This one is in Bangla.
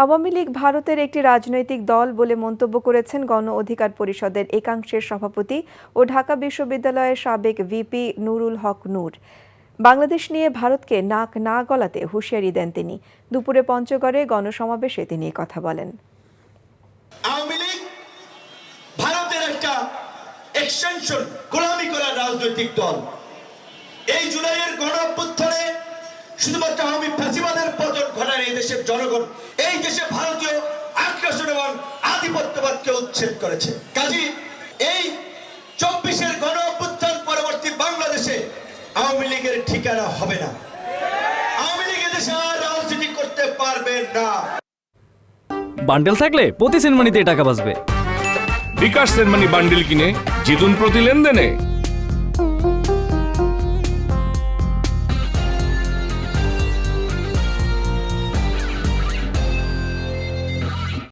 আওয়ামী লীগ ভারতের একটি রাজনৈতিক দল বলে মন্তব্য করেছেন গণ অধিকার পরিষদের একাংশের সভাপতি ও ঢাকা বিশ্ববিদ্যালয়ের সাবেক ভিপি নুরুল হক নূর। বাংলাদেশ নিয়ে ভারতকে নাক না গলাতে হুঁশিয়ারি দেন তিনি। দুপুরে পঞ্চগড়ে গণসমাবেশে তিনি কথা বলেন। আওয়ামী লীগ ভারতের একটা এক্সটেনশন, গোলামি করার রাজনৈতিক দল। এই জুলাইয়ের গণ অভ্যুত্থানে শুধুমাত্র আওয়ামী ফ্যাসিবাদের পতন ঘটায় এই দেশের জনগণ, এই দেশে ভারতীয় আগ্রাসন এবং আধিপত্যবাদকে উচ্ছেদ করেছে। কাজী এই 24-এর গণ অভ্যুত্থান পরবর্তী বাংলাদেশে আওয়ামী লীগের ঠিকানা হবে না। আওয়ামী লীগ এদেশে আর রাজনীতি করতে পারবে না। বান্ডেল থাকলে প্রতি সেনমানিতে টাকা বাঁচবে। বিকাশ সেনমানি বান্ডেল কিনে জিতুন প্রতি লেনদেনে।